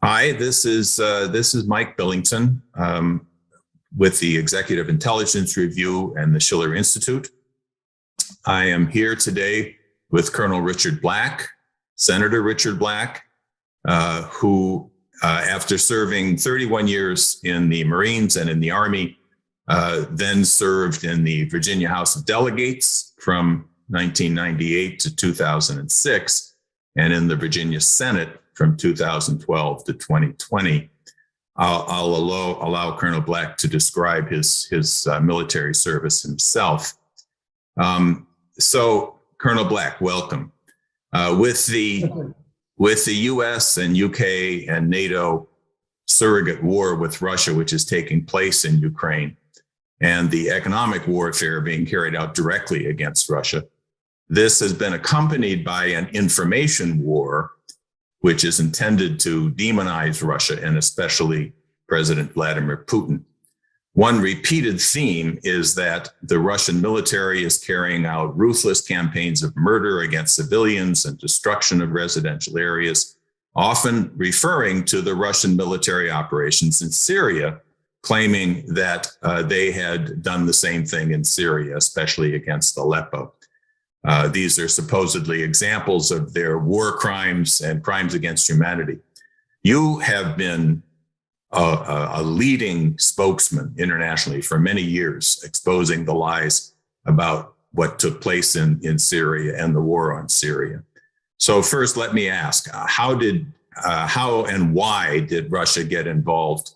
Hi, this is Mike Billington with the Executive Intelligence Review and the Schiller Institute. I am here today with Colonel Richard Black, Senator Richard Black, who, after serving 31 years in the Marines and in the Army, then served in the Virginia House of Delegates from 1998 to 2006, and in the Virginia Senate from 2012 to 2020. I'll allow Colonel Black to describe his military service himself. So, Colonel Black, welcome. With the U.S. and U.K. and NATO surrogate war with Russia, which is taking place in Ukraine, and the economic warfare being carried out directly against Russia, this has been accompanied by an information war, which is intended to demonize Russia and especially President Vladimir Putin. One repeated theme is that the Russian military is carrying out ruthless campaigns of murder against civilians and destruction of residential areas, often referring to the Russian military operations in Syria, claiming that they had done the same thing in Syria, especially against Aleppo. These are supposedly examples of their war crimes and crimes against humanity. You have been a leading spokesman internationally for many years, exposing the lies about what took place in Syria and the war on Syria. So first, let me ask, how and why did Russia get involved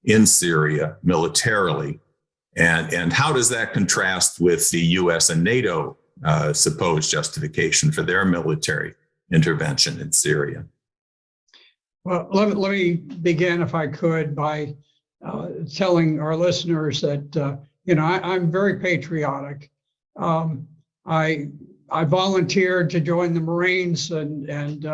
in Syria militarily? And how does that contrast with the US and NATO supposed justification for their military intervention in Syria? Well, let me begin, if I could, by telling our listeners that I'm very patriotic. I volunteered to join the Marines, and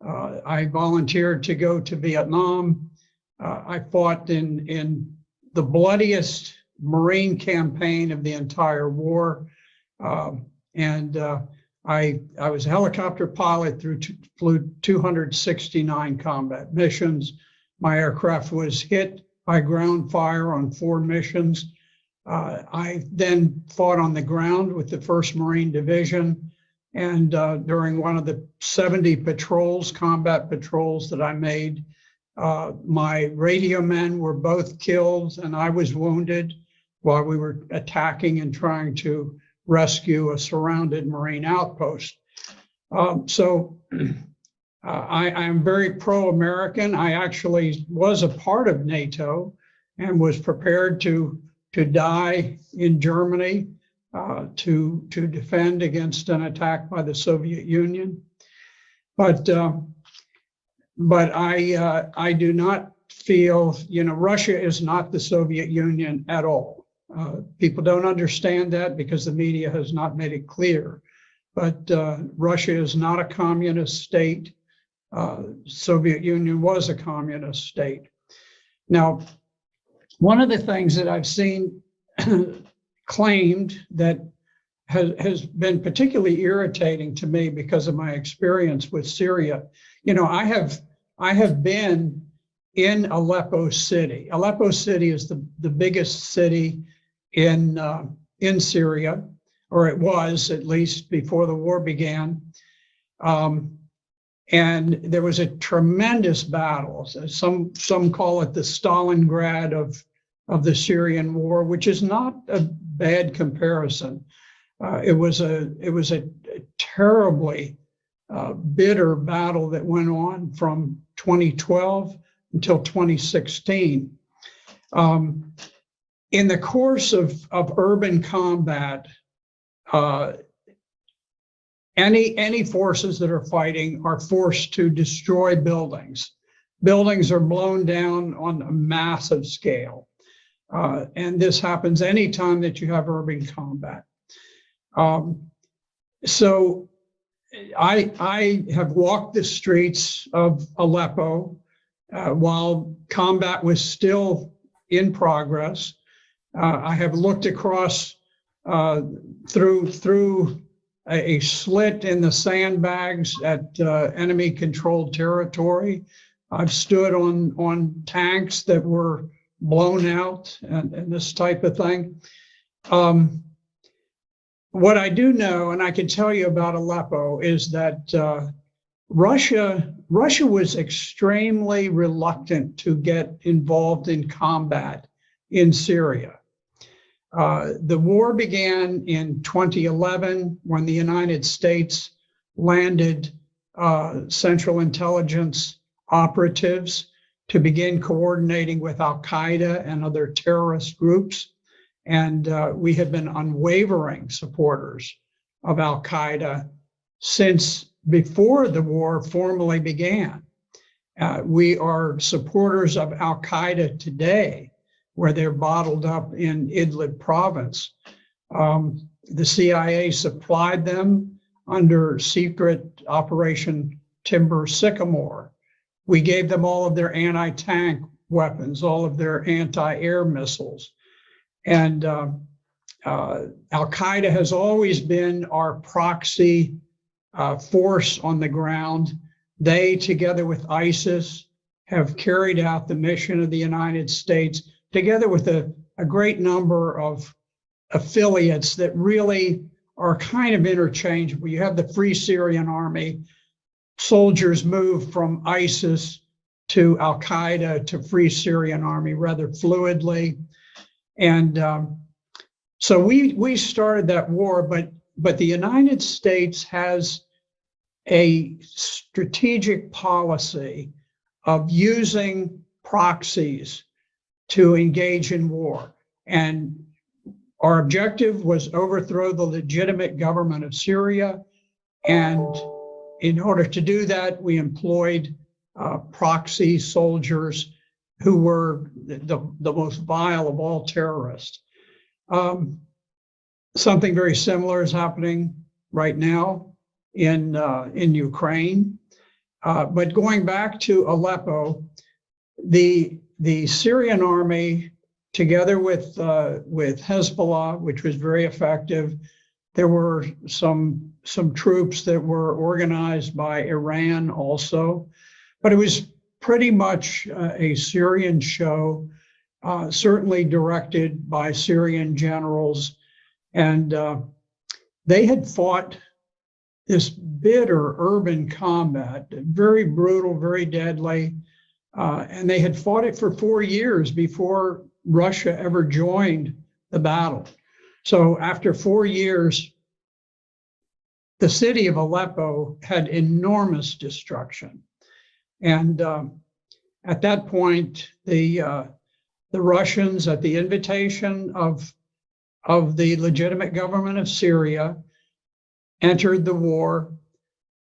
I volunteered to go to Vietnam. I fought in the bloodiest Marine campaign of the entire war. I was a helicopter pilot, flew 269 combat missions. My aircraft was hit by ground fire on 4 missions. I then fought on the ground with the 1st Marine Division. And during one of the 70 patrols, combat patrols that I made, my radio men were both killed and I was wounded while we were attacking and trying to rescue a surrounded Marine outpost. So I'm very pro-American. I actually was a part of NATO and was prepared to die in Germany to defend against an attack by the Soviet Union. But I do not feel, Russia is not the Soviet Union at all. People don't understand that because the media has not made it clear. But Russia is not a communist state. Soviet Union was a communist state. Now, one of the things that I've seen claimed that has been particularly irritating to me because of my experience with Syria, I have been in Aleppo City. Aleppo City is the biggest city in Syria, or it was at least before the war began. And there was a tremendous battle. Some call it the Stalingrad of the Syrian war, which is not a bad comparison. It was a terribly bitter battle that went on from 2012 until 2016. In the course of urban combat, any forces that are fighting are forced to destroy buildings. Buildings are blown down on a massive scale. And this happens anytime that you have urban combat. So I have walked the streets of Aleppo while combat was still in progress. I have looked across through a slit in the sandbags at enemy-controlled territory I've stood on tanks that were blown out and this type of thing. What I do know, and I can tell you about Aleppo, is that Russia was extremely reluctant to get involved in combat in Syria. The war began in 2011 when the United States landed Central Intelligence operatives to begin coordinating with Al-Qaeda and other terrorist groups. And we have been unwavering supporters of Al-Qaeda since before the war formally began. We are supporters of Al-Qaeda today, where they're bottled up in Idlib province. The CIA supplied them under secret Operation Timber Sycamore. We gave them all of their anti-tank weapons, all of their anti-air missiles. And Al-Qaeda has always been our proxy force on the ground. They, together with ISIS, have carried out the mission of the United States, together with a great number of affiliates that really are kind of interchangeable. You have the Free Syrian Army. Soldiers move from ISIS to Al-Qaeda to Free Syrian Army rather fluidly. And so we started that war, but the United States has a strategic policy of using proxies to engage in war. And our objective was overthrow the legitimate government of Syria. And in order to do that, we employed proxy soldiers who were the most vile of all terrorists. Something very similar is happening right now in Ukraine. But going back to Aleppo, the Syrian army, together with Hezbollah, which was very effective, there were some troops that were organized by Iran also, but it was pretty much a Syrian show, certainly directed by Syrian generals. And they had fought this bitter urban combat, very brutal, very deadly. And they had fought it for 4 years before Russia ever joined the battle. So after 4 years, the city of Aleppo had enormous destruction. And at that point, the Russians, at the invitation of the legitimate government of Syria, entered the war.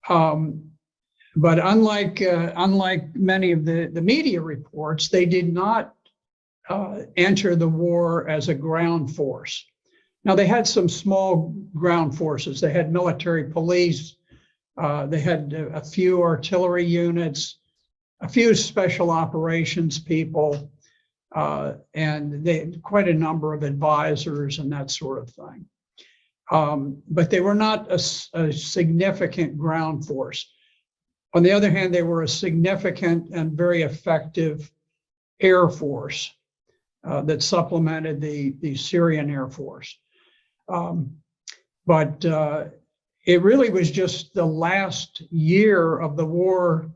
But unlike many of the media reports, they did not enter the war as a ground force. Now, they had some small ground forces. They had military police. They had a few artillery units, a few special operations people, and they had quite a number of advisors and that sort of thing. But they were not a significant ground force. On the other hand, they were a significant and very effective air force that supplemented the Syrian Air Force. But it really was just the last year of the war,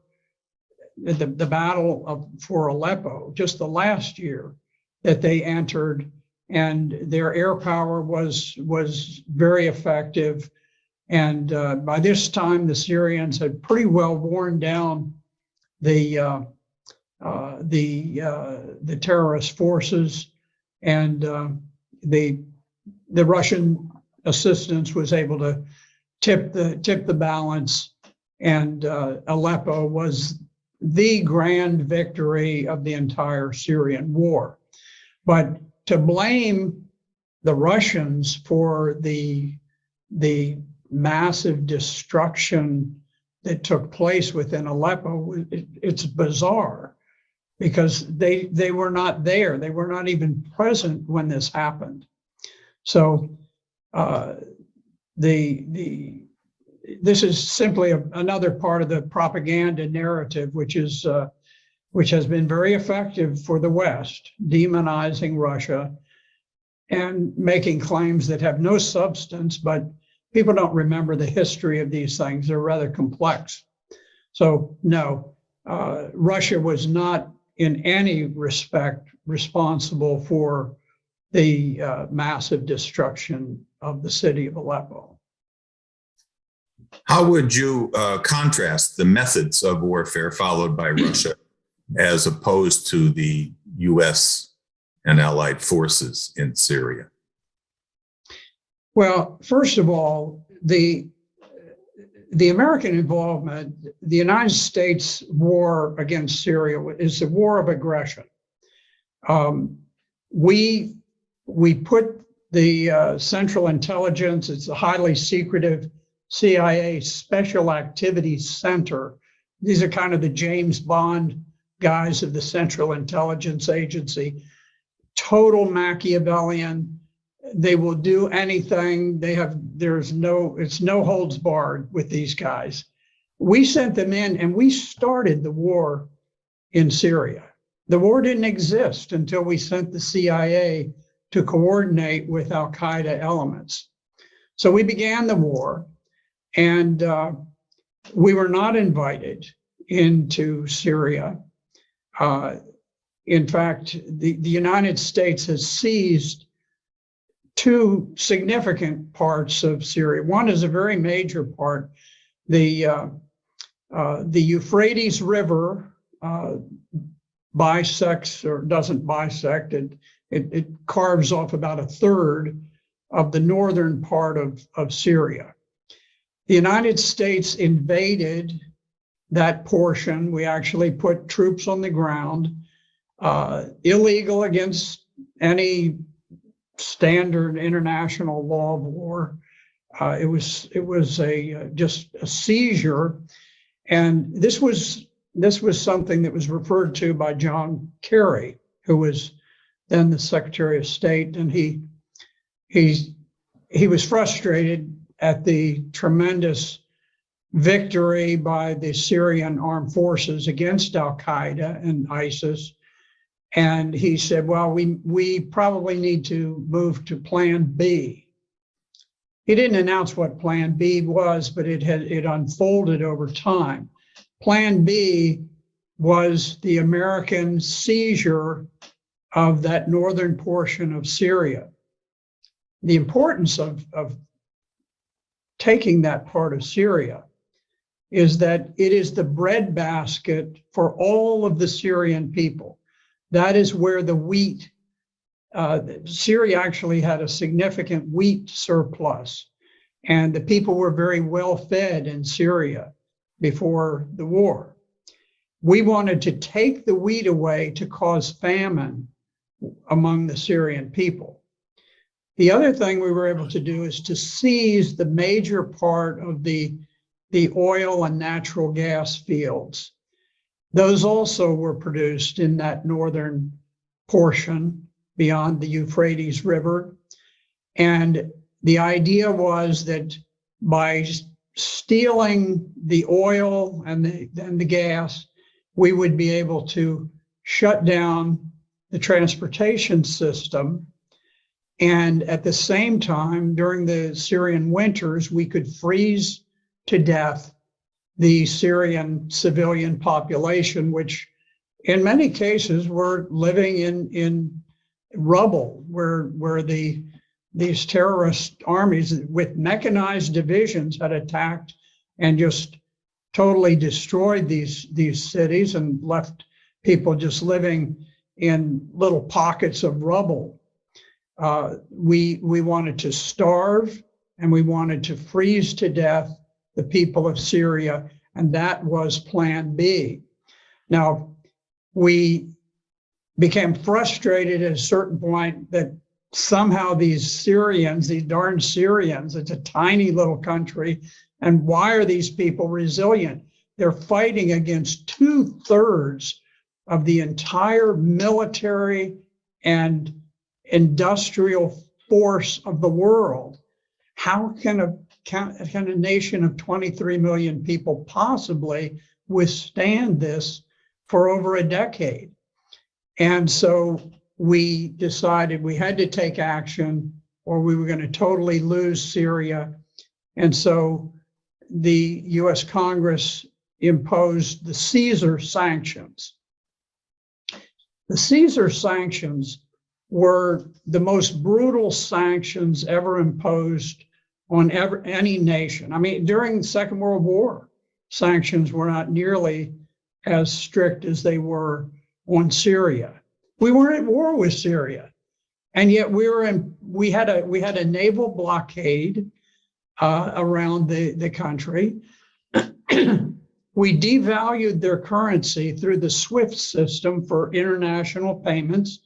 the battle for Aleppo, just the last year that they entered, and their air power was very effective. And by this time, the Syrians had pretty well worn down the terrorist forces, and the Russian assistance was able to tip the balance, and Aleppo was the grand victory of the entire Syrian war. But to blame the Russians for the massive destruction that took place within Aleppo, it's bizarre, because they were not there. They were not even present when this happened. So this is simply another part of the propaganda narrative, which is which has been very effective for the West, demonizing Russia and making claims that have no substance, but people don't remember the history of these things. They're rather complex. So no, Russia was not in any respect responsible for the massive destruction of the city of Aleppo. How would you contrast the methods of warfare followed by Russia as opposed to the U.S. and allied forces in Syria? Well, first of all, the American involvement, the United States war against Syria is a war of aggression. We put the Central Intelligence, it's a highly secretive CIA Special Activities Center. These are kind of the James Bond guys of the Central Intelligence Agency, total Machiavellian. They will do anything. It's no holds barred with these guys. We sent them in and we started the war in Syria. The war didn't exist until we sent the CIA to coordinate with Al-Qaeda elements. So we began the war, and we were not invited into Syria. In fact, the United States has seized two significant parts of Syria. One is a very major part. The Euphrates River bisects or doesn't bisect. It carves off about a third of the northern part of Syria. The United States invaded that portion. We actually put troops on the ground, illegal against any standard international law of war. It was just a seizure, and this was something that was referred to by John Kerry, who was then the Secretary of State, and he was frustrated at the tremendous victory by the Syrian armed forces against Al-Qaeda and ISIS. And he said, well, we probably need to move to Plan B. He didn't announce what Plan B was, but it unfolded over time. Plan B was the American seizure of that northern portion of Syria. The importance of taking that part of Syria is that it is the breadbasket for all of the Syrian people. That is where the wheat, Syria actually had a significant wheat surplus, and the people were very well fed in Syria before the war. We wanted to take the wheat away to cause famine among the Syrian people. The other thing we were able to do is to seize the major part of the oil and natural gas fields. Those also were produced in that northern portion beyond the Euphrates River. And the idea was that by stealing the oil and the gas, we would be able to shut down the transportation system. And at the same time, during the Syrian winters, we could freeze to death the Syrian civilian population, which in many cases were living in rubble, where these terrorist armies with mechanized divisions had attacked and just totally destroyed these cities and left people just living in little pockets of rubble. We wanted to starve and we wanted to freeze to death the people of Syria, and that was Plan B. Now, we became frustrated at a certain point that somehow these Syrians, these darn Syrians, it's a tiny little country, and why are these people resilient? They're fighting against 2/3 of the entire military and industrial force of the world. How can a nation of 23 million people possibly withstand this for over a decade. And so we decided we had to take action or we were going to totally lose Syria. And so the US Congress imposed the Caesar sanctions. The Caesar sanctions were the most brutal sanctions ever imposed on any nation. I mean, during the Second World War, sanctions were not nearly as strict as they were on Syria. We weren't at war with Syria, and yet we had a naval blockade around the country. We devalued their currency through the SWIFT system for international payments,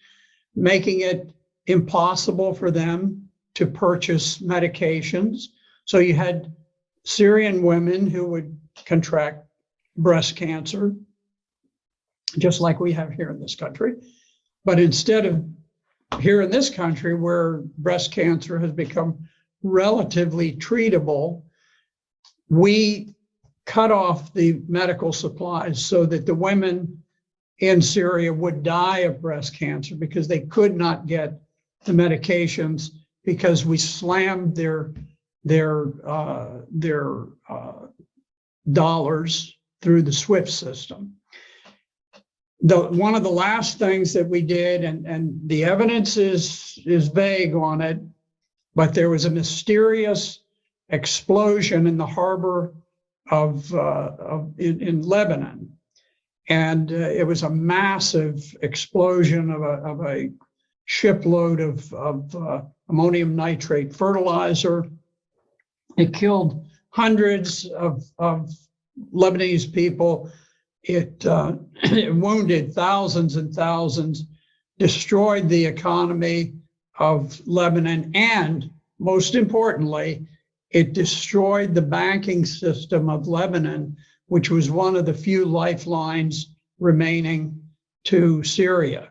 making it impossible for them to purchase medications. So you had Syrian women who would contract breast cancer, just like we have here in this country. But instead of here in this country, where breast cancer has become relatively treatable, we cut off the medical supplies so that the women in Syria would die of breast cancer because they could not get the medications because we slammed their dollars through the SWIFT system. One of the last things that we did, and the evidence is vague on it, but there was a mysterious explosion in the harbor in Lebanon, and it was a massive explosion of a shipload of ammonium nitrate fertilizer. It killed hundreds of Lebanese people. It wounded thousands and thousands, destroyed the economy of Lebanon, and most importantly, it destroyed the banking system of Lebanon, which was one of the few lifelines remaining to Syria.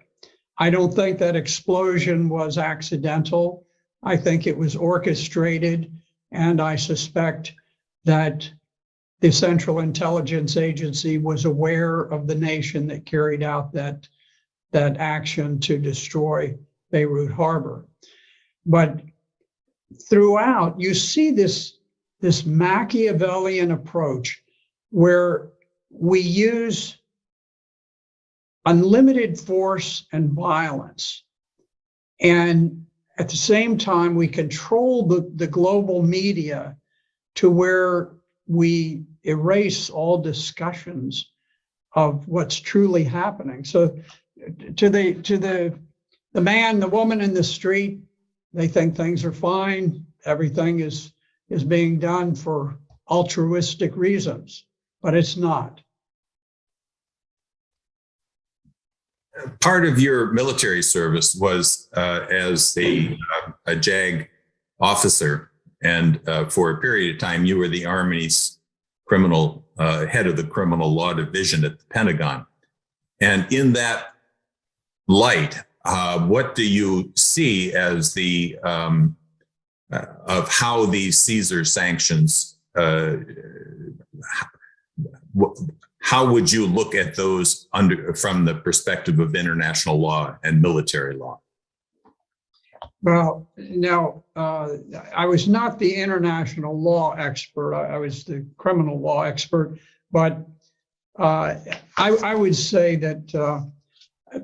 I don't think that explosion was accidental. I think it was orchestrated, and I suspect that the Central Intelligence Agency was aware of the nation that carried out that action to destroy Beirut Harbor. But throughout, you see this Machiavellian approach where we use unlimited force and violence, and at the same time, we control the global media to where we erase all discussions of what's truly happening. So to the man, the woman in the street, they think things are fine. Everything is being done for altruistic reasons, but it's not. Part of your military service was as a JAG officer, and for a period of time, you were the Army's head of the criminal law division at the Pentagon. And in that light, what do you see as the of how these Caesar sanctions? How would you look at those from the perspective of international law and military law? Well, now, I was not the international law expert. I was the criminal law expert. But I would say that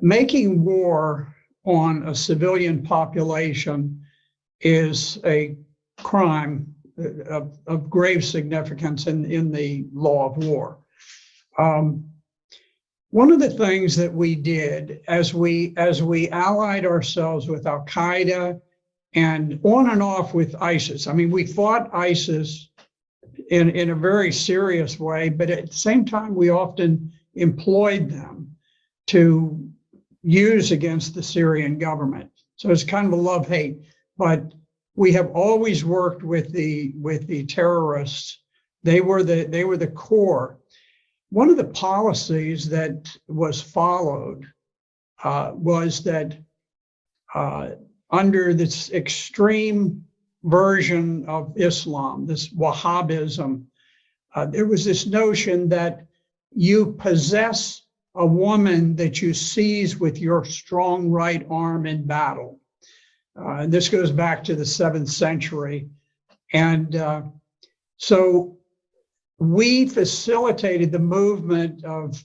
making war on a civilian population is a crime of grave significance in the law of war. One of the things that we did as we allied ourselves with Al Qaeda and on and off with ISIS, I mean, we fought ISIS in a very serious way, but at the same time, we often employed them to use against the Syrian government. So it's kind of a love-hate, but we have always worked with the terrorists. They were the core. One of the policies that was followed was that under this extreme version of Islam, this Wahhabism, there was this notion that you possess a woman that you seize with your strong right arm in battle. This goes back to the 7th century. And so we facilitated the movement of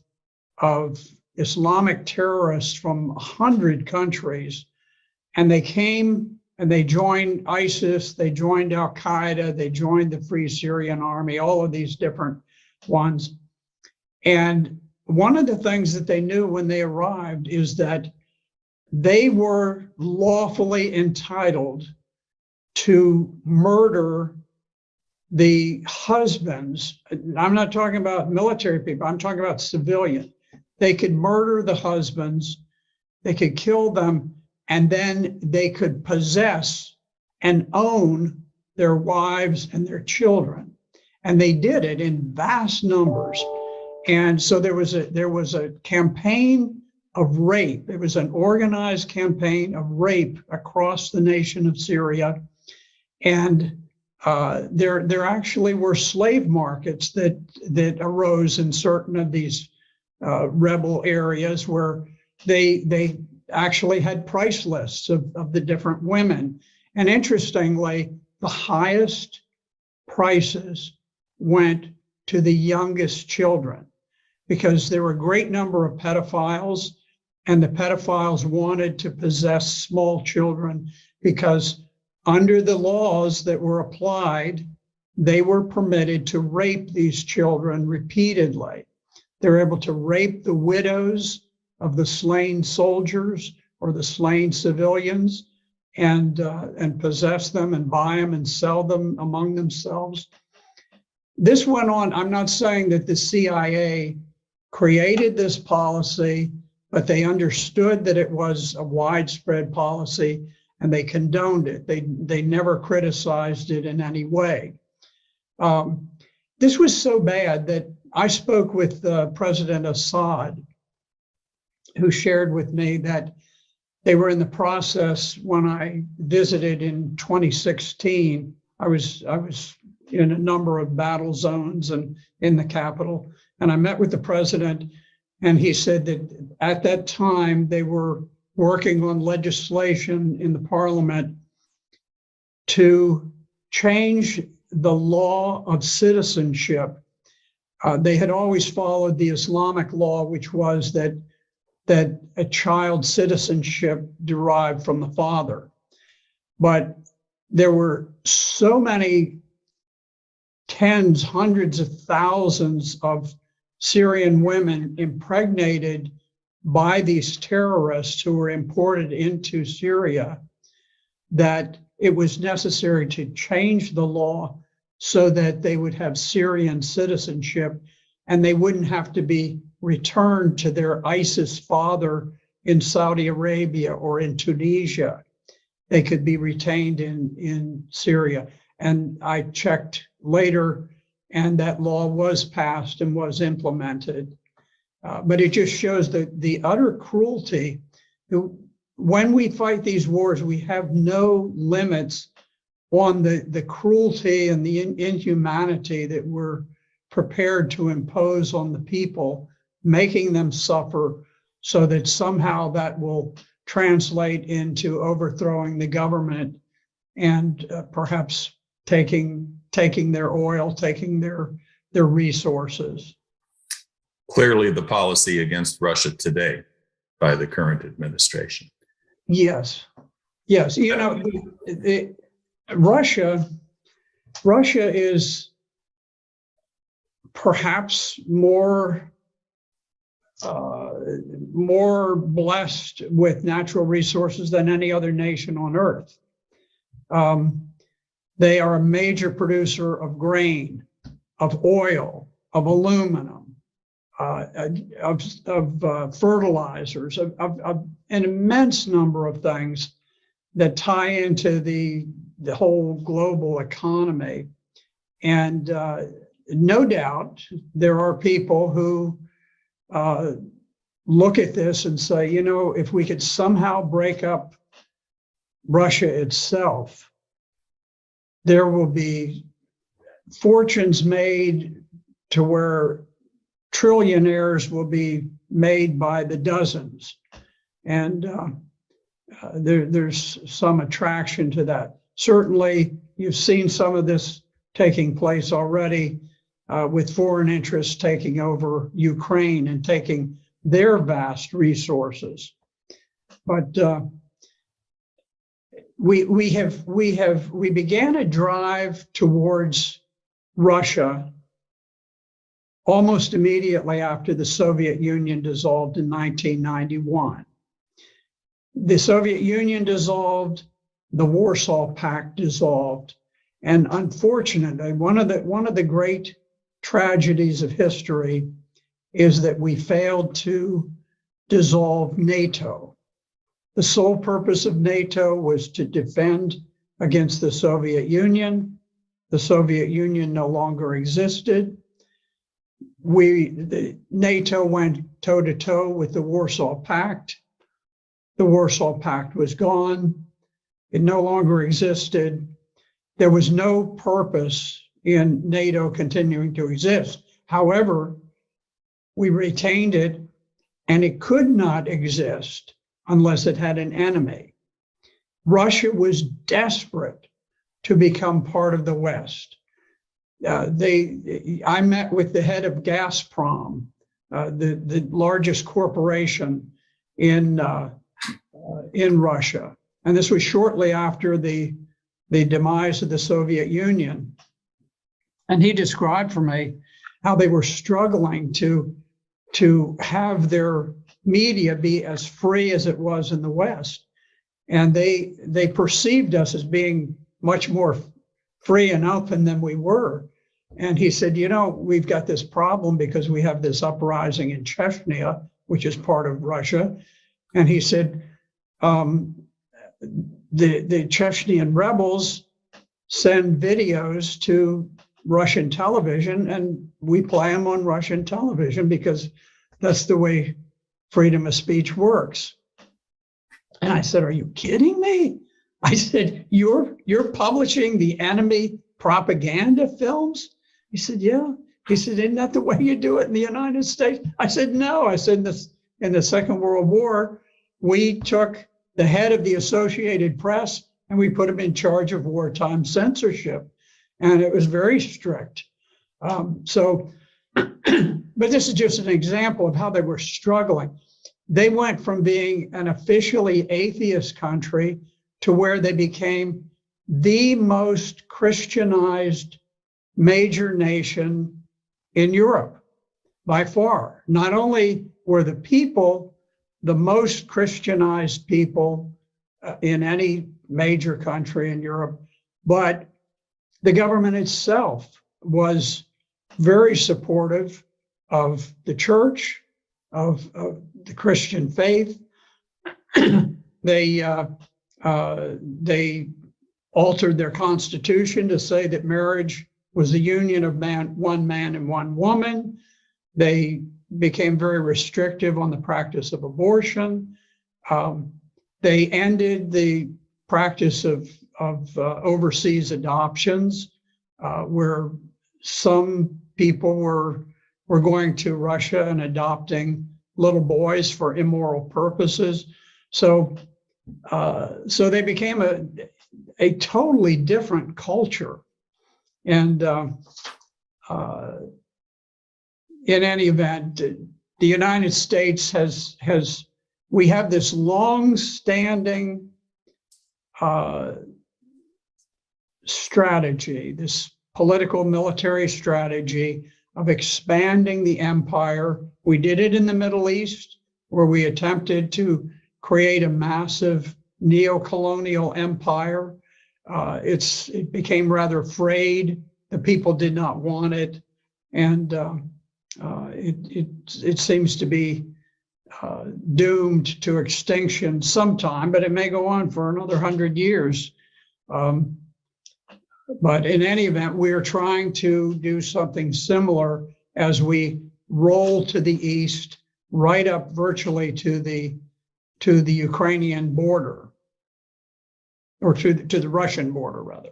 Islamic terrorists from 100 countries. And they came and they joined ISIS, they joined Al Qaeda, they joined the Free Syrian Army, all of these different ones. And one of the things that they knew when they arrived is that they were lawfully entitled to murder the husbands. I'm not talking about military people, I'm talking about civilian. They could murder the husbands, they could kill them, and then they could possess and own their wives and their children. And they did it in vast numbers. And so there was a campaign of rape. It was an organized campaign of rape across the nation of Syria. And there actually were slave markets that arose in certain of these rebel areas where they actually had price lists of the different women. And interestingly, the highest prices went to the youngest children because there were a great number of pedophiles, and the pedophiles wanted to possess small children because under the laws that were applied, they were permitted to rape these children repeatedly. They're able to rape the widows of the slain soldiers or the slain civilians and possess them and buy them and sell them among themselves. This went on. I'm not saying that the CIA created this policy, but they understood that it was a widespread policy and they condoned it. They never criticized it in any way. This was so bad that I spoke with President Assad, who shared with me that they were in the process when I visited in 2016. I was in a number of battle zones and in the capital, and I met with the president, and he said that at that time they were working on legislation in the parliament to change the law of citizenship. They had always followed the Islamic law, which was that a child's citizenship derived from the father. But there were so many tens, hundreds of thousands of Syrian women impregnated by these terrorists who were imported into Syria that it was necessary to change the law so that they would have Syrian citizenship and they wouldn't have to be returned to their ISIS father in Saudi Arabia or in Tunisia. They could be retained in Syria. And I checked later, and that law was passed and was implemented. But it just shows the utter cruelty. When we fight these wars, we have no limits on the cruelty and the inhumanity that we're prepared to impose on the people, making them suffer so that somehow that will translate into overthrowing the government and perhaps taking their oil, taking their resources. Clearly the policy against Russia today by the current administration. Yes. You know, Russia is perhaps more blessed with natural resources than any other nation on earth. They are a major producer of grain, of oil, of aluminum, of fertilizers, of an immense number of things that tie into the whole global economy. And no doubt there are people who look at this and say, you know, if we could somehow break up Russia itself, there will be fortunes made to where trillionaires will be made by the dozens. And there's some attraction to that. Certainly, you've seen some of this taking place already with foreign interests taking over Ukraine and taking their vast resources. But we began a drive towards Russia almost immediately after the Soviet Union dissolved in 1991. The Soviet Union dissolved, the Warsaw Pact dissolved, and unfortunately, one of the great tragedies of history is that we failed to dissolve NATO. The sole purpose of NATO was to defend against the Soviet Union. The Soviet Union no longer existed. NATO went toe-to-toe with the Warsaw Pact. The Warsaw Pact was gone. It no longer existed. There was no purpose in NATO continuing to exist. However, we retained it, and it could not exist unless it had an enemy. Russia was desperate to become part of the West. I met with the head of Gazprom, the largest corporation in Russia. And this was shortly after the demise of the Soviet Union. And he described for me how they were struggling to have their media be as free as it was in the West. And they perceived us as being much more free and open than we were. And he said, we've got this problem because we have this uprising in Chechnya, which is part of Russia. And he said, the Chechnyan rebels send videos to Russian television, and we play them on Russian television because that's the way freedom of speech works. And I said, are you kidding me? I said, you're publishing the enemy propaganda films? He said, yeah. He said, isn't that the way you do it in the United States? I said, no. I said, in the Second World War, we took the head of the Associated Press and we put him in charge of wartime censorship. And it was very strict. But this is just an example of how they were struggling. They went from being an officially atheist country to where they became the most Christianized major nation in Europe by far. Not only were the people the most Christianized people in any major country in Europe, but the government itself was very supportive of the church, of the Christian faith. They altered their constitution to say that marriage was the union of one man and one woman. They became very restrictive on the practice of abortion. They ended the practice of overseas adoptions, where some people were going to Russia and adopting little boys for immoral purposes. So they became a totally different culture. And in any event, the United States we have this long-standing strategy, this political military strategy of expanding the empire. We did it in the Middle East, where we attempted to create a massive neo-colonial empire. It became rather frayed. The people did not want it. And it seems to be doomed to extinction sometime, but it may go on for another 100 years. But in any event, we are trying to do something similar as we roll to the east, right up virtually to the Ukrainian border, or to the Russian border, rather.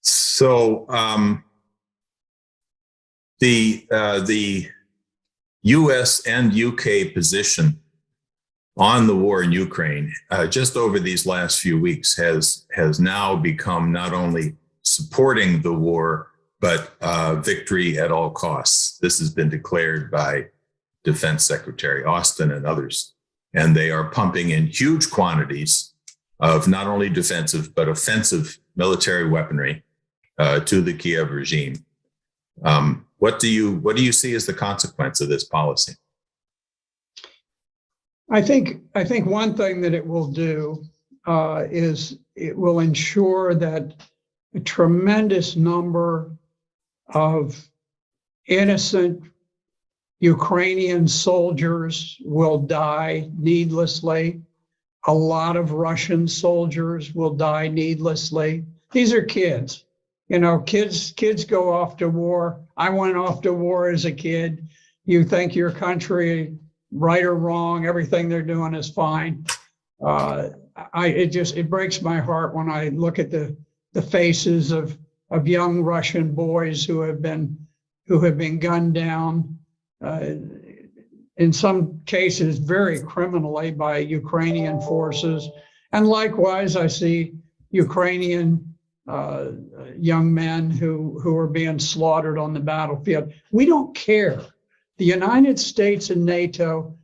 So The U.S. and U.K. position on the war in Ukraine, just over these last few weeks, has now become not only supporting the war, but victory at all costs. This has been declared by Defense Secretary Austin and others, and they are pumping in huge quantities of not only defensive but offensive military weaponry to the Kiev regime. What do you see as the consequence of this policy? I think one thing that it will do is it will ensure that a tremendous number of innocent Ukrainian soldiers will die needlessly. A lot of Russian soldiers will die needlessly. These are kids. You know, kids go off to war. I went off to war as a kid. You think your country, right or wrong, everything they're doing is fine. It breaks my heart when I look at the faces of young Russian boys who have been gunned down, in some cases very criminally, by Ukrainian forces. And likewise, I see Ukrainian young men who are being slaughtered on the battlefield. We don't care. The United States and NATO,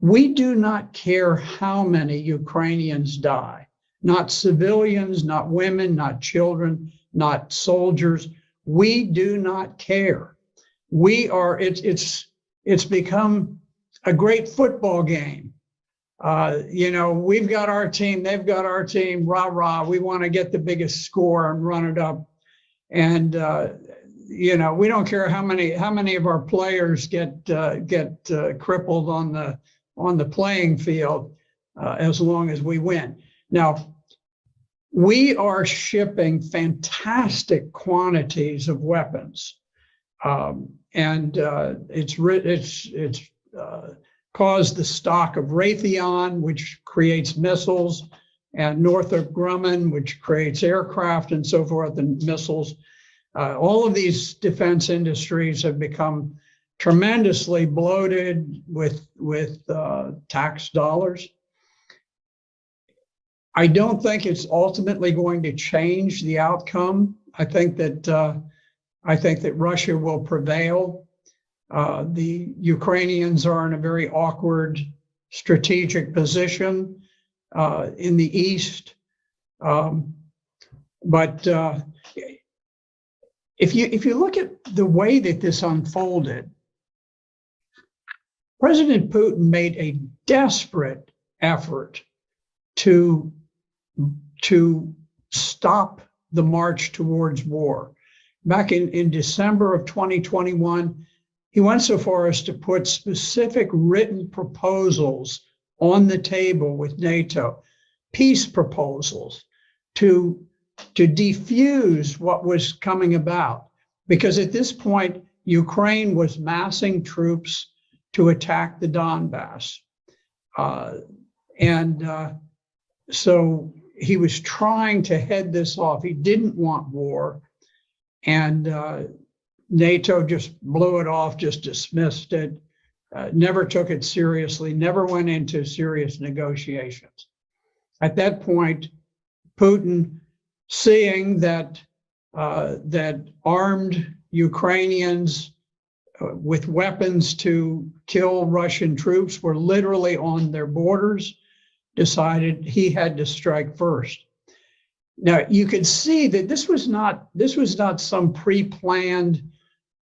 we do not care how many Ukrainians die. Not civilians, not women, not children, not soldiers. We do not care. It's become a great football game. We've got our team, they've got our team, rah, rah. We want to get the biggest score and run it up. And, we don't care how many of our players get crippled on the playing field, as long as we win. Now, we are shipping fantastic quantities of weapons, and it's caused the stock of Raytheon, which creates missiles, and Northrop Grumman, which creates aircraft and so forth, and missiles. All of these defense industries have become tremendously bloated with tax dollars. I don't think it's ultimately going to change the outcome. I think that Russia will prevail. The Ukrainians are in a very awkward strategic position in the east, but if you look at the way that this unfolded, President Putin made a desperate effort to stop the march towards war. Back in December of 2021, he went so far as to put specific written proposals on the table with NATO, peace proposals to defuse what was coming about. Because at this point, Ukraine was massing troops to attack the Donbass. So he was trying to head this off. He didn't want war. And NATO just blew it off, just dismissed it, never took it seriously, never went into serious negotiations. At that point, Putin, seeing that armed Ukrainians with weapons to kill Russian troops were literally on their borders, decided he had to strike first. Now, you could see that this was not some pre-planned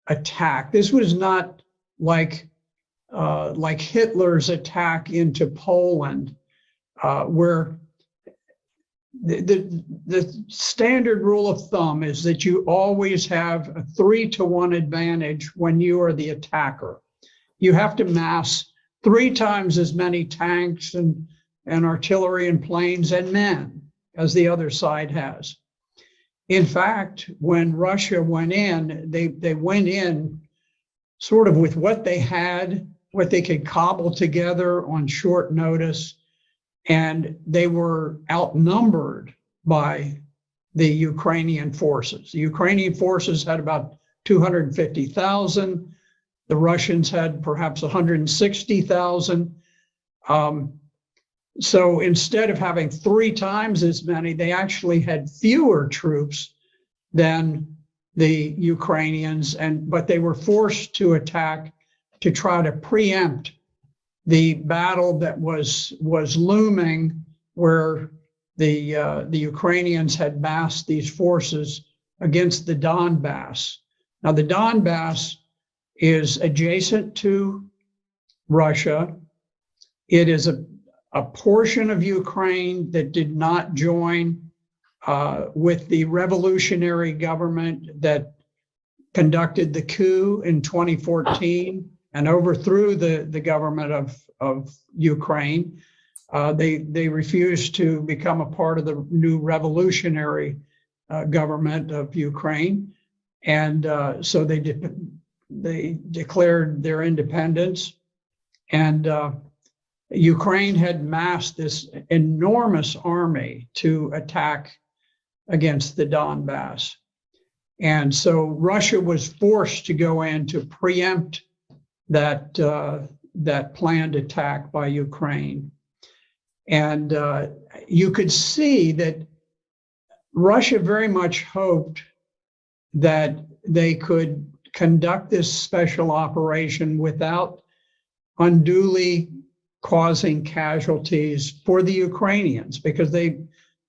attack. This was not like Hitler's attack into Poland, where the standard rule of thumb is that you always have a 3-to-1 advantage when you are the attacker. You have to mass 3 times as many tanks and artillery and planes and men as the other side has. In fact, when Russia went in, they went in sort of with what they had, what they could cobble together on short notice, and they were outnumbered by the Ukrainian forces. The Ukrainian forces had about 250,000. The Russians had perhaps 160,000. So instead of having 3 times as many, they actually had fewer troops than the Ukrainians, but they were forced to attack to try to preempt the battle that was looming, where the Ukrainians had massed these forces against the Donbass. Now, the Donbass is adjacent to Russia. It is a portion of Ukraine that did not join with the revolutionary government that conducted the coup in 2014 and overthrew the government of Ukraine. They refused to become a part of the new revolutionary government of Ukraine. And so they declared their independence. And Ukraine had massed this enormous army to attack against the Donbass. And so Russia was forced to go in to preempt that planned attack by Ukraine. And you could see that Russia very much hoped that they could conduct this special operation without unduly causing casualties for the Ukrainians, because they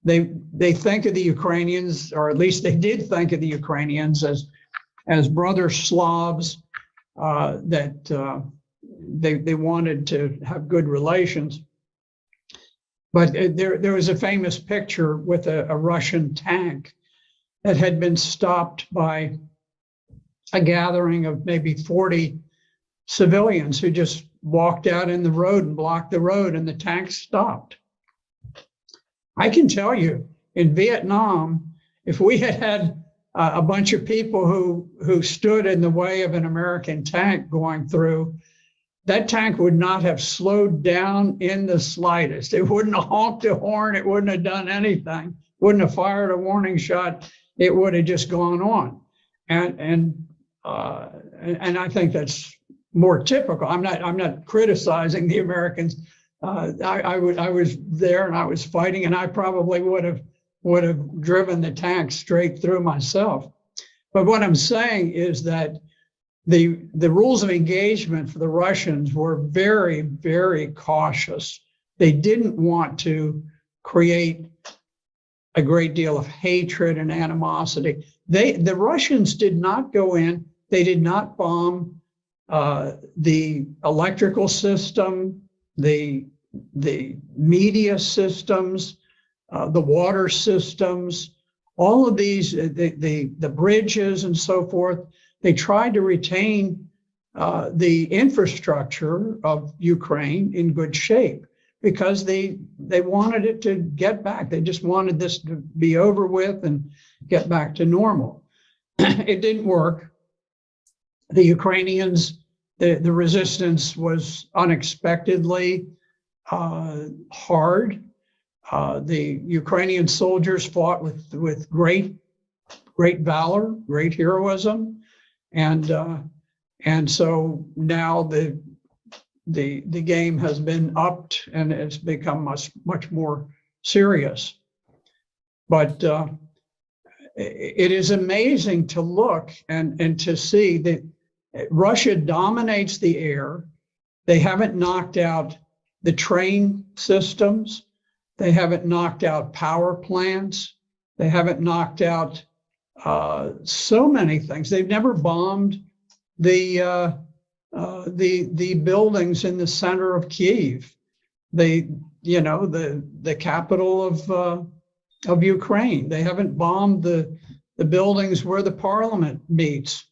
think of the Ukrainians, or at least they did think of the Ukrainians as brother Slavs, that they wanted to have good relations. But there was a famous picture with a Russian tank that had been stopped by a gathering of maybe 40 civilians who just walked out in the road and blocked the road, and the tank stopped. I can tell you, in Vietnam, if we had had a bunch of people who stood in the way of an American tank going through, that tank would not have slowed down in the slightest. It wouldn't have honked a horn. It wouldn't have done anything. Wouldn't have fired a warning shot. It would have just gone on. And I think that's more typical. I'm not criticizing the Americans. I was there and I was fighting, and I probably would have driven the tank straight through myself. But what I'm saying is that the rules of engagement for the Russians were very, very cautious. They didn't want to create a great deal of hatred and animosity. The Russians did not go in. They did not bomb the electrical system, the media systems, the water systems, all of these, the bridges and so forth. They tried to retain the infrastructure of Ukraine in good shape because they wanted it to get back. They just wanted this to be over with and get back to normal. It didn't work. The Ukrainians, the resistance was unexpectedly hard. The Ukrainian soldiers fought with great valor, great heroism, and so now the game has been upped and it's become much more serious. But it is amazing to look and to see that Russia dominates the air. They haven't knocked out the train systems. They haven't knocked out power plants. They haven't knocked out so many things. They've never bombed the buildings in the center of Kyiv, the capital of Ukraine. They haven't bombed the buildings where the parliament meets.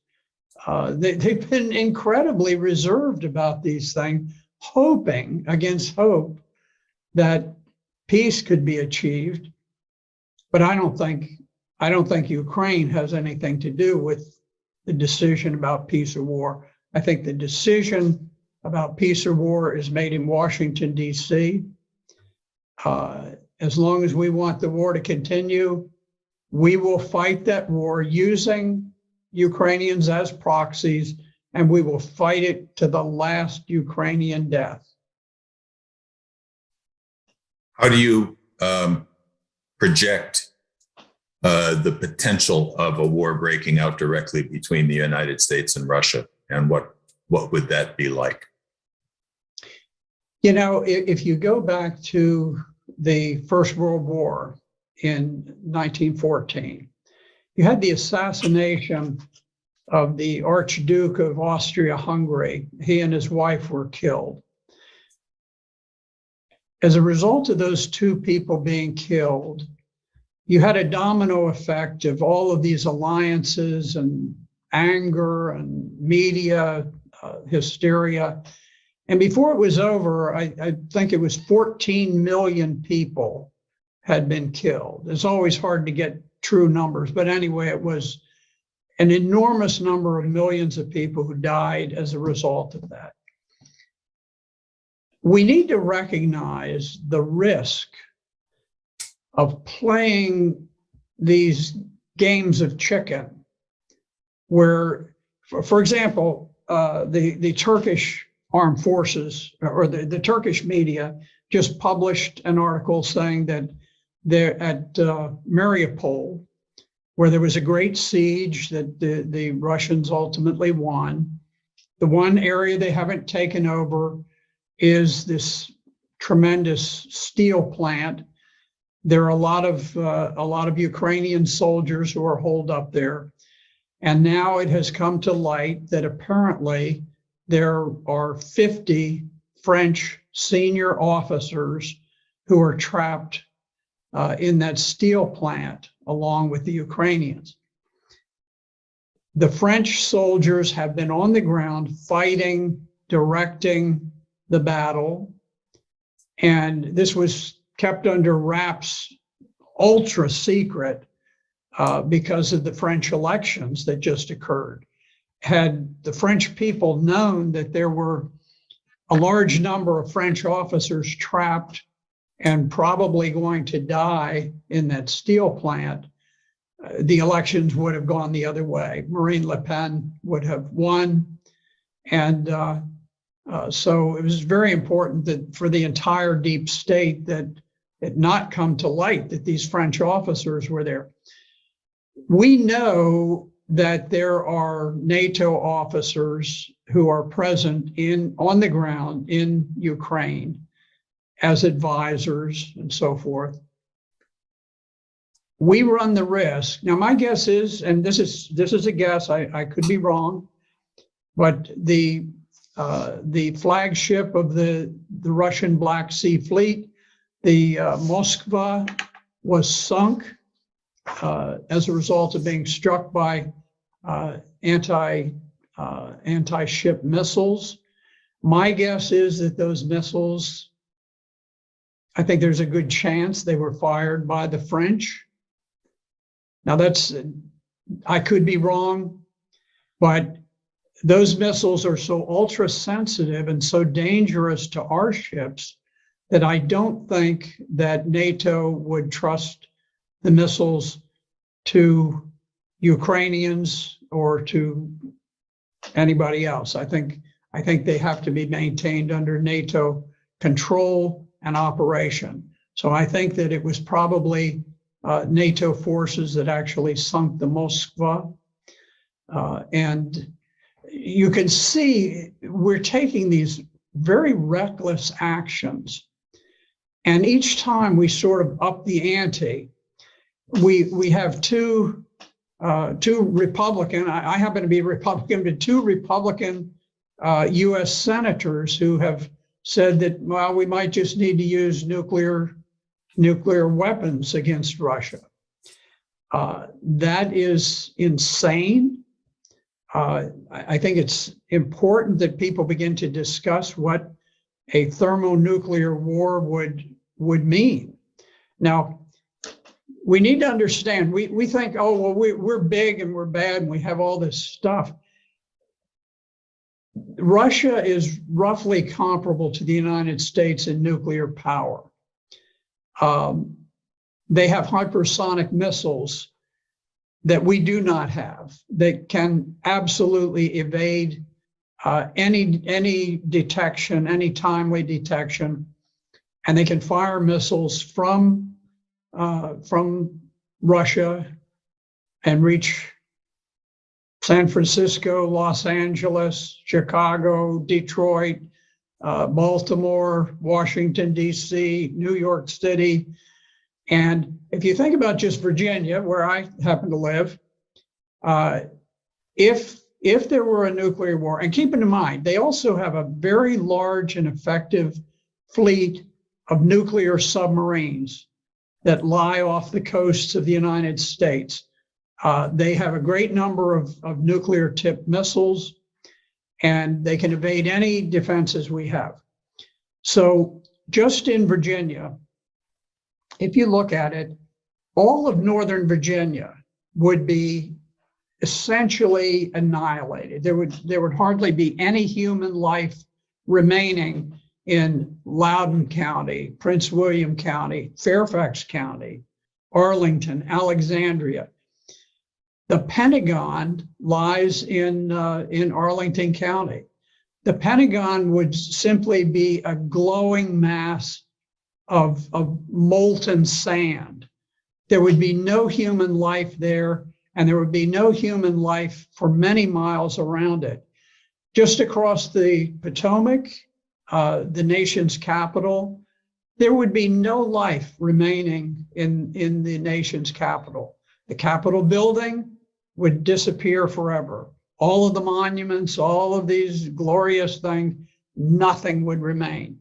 They've been incredibly reserved about these things, hoping against hope that peace could be achieved. But I don't think Ukraine has anything to do with the decision about peace or war. I think the decision about peace or war is made in Washington, D.C. As long as we want the war to continue, we will fight that war using Ukrainians as proxies, and we will fight it to the last Ukrainian death. How do you project the potential of a war breaking out directly between the United States and Russia, and what would that be like? You know, if you go back to the First World War in 1914, you had the assassination of the Archduke of Austria-Hungary. He and his wife were killed. As a result of those two people being killed, you had a domino effect of all of these alliances and anger and media hysteria. And before it was over, I think it was 14 million people had been killed. It's always hard to get true numbers, but anyway, it was an enormous number of millions of people who died as a result of that. We need to recognize the risk of playing these games of chicken, where, for example, the Turkish armed forces, or the Turkish media, just published an article saying that they're at Mariupol, where there was a great siege that the Russians ultimately won. The one area they haven't taken over is this tremendous steel plant. There are a lot of Ukrainian soldiers who are holed up there. And now it has come to light that apparently there are 50 French senior officers who are trapped in that steel plant along with the Ukrainians. The French soldiers have been on the ground fighting, directing the battle, and this was kept under wraps, ultra secret, because of the French elections that just occurred. Had the French people known that there were a large number of French officers trapped and probably going to die in that steel plant, the elections would have gone the other way. Marine Le Pen would have won. And so it was very important that for the entire deep state that it not come to light that these French officers were there. We know that there are NATO officers who are present on the ground in Ukraine as advisors and so forth. We run the risk. Now, my guess is, and this is a guess, I could be wrong, but the flagship of the Russian Black Sea Fleet, the Moskva, was sunk as a result of being struck by anti-ship missiles. My guess is that those missiles, I think there's a good chance they were fired by the French. Now I could be wrong, but those missiles are so ultra sensitive and so dangerous to our ships that I don't think that NATO would trust the missiles to Ukrainians or to anybody else. I think they have to be maintained under NATO control and operation. So I think that it was probably NATO forces that actually sunk the Moskva. And you can see we're taking these very reckless actions. And each time we sort of up the ante. We have two Republican, I happen to be Republican, but two Republican US senators who have said that, well, we might just need to use nuclear weapons against Russia. That is insane. I think it's important that people begin to discuss what a thermonuclear war would mean. Now, we need to understand, we think, oh, well, we're big and we're bad and we have all this stuff. Russia is roughly comparable to the United States in nuclear power. They have hypersonic missiles. that we do not have, that can absolutely evade any detection, any timely detection, and they can fire missiles from Russia and reach San Francisco, Los Angeles, Chicago, Detroit, Baltimore, Washington, D.C., New York City. And if you think about just Virginia, where I happen to live, if there were a nuclear war, and keep in mind, they also have a very large and effective fleet of nuclear submarines that lie off the coasts of the United States. They have a great number of nuclear tipped missiles, and they can evade any defenses we have. So just in Virginia, if you look at it, all of Northern Virginia would be essentially annihilated. There would hardly be any human life remaining in Loudoun County, Prince William County, Fairfax County, Arlington, Alexandria. The Pentagon lies in Arlington County. The Pentagon would simply be a glowing mass of molten sand. There would be no human life there, and there would be no human life for many miles around it. Just across the Potomac, the nation's capital, there would be no life remaining in the nation's capital. The Capitol building would disappear forever. All of the monuments, all of these glorious things, nothing would remain.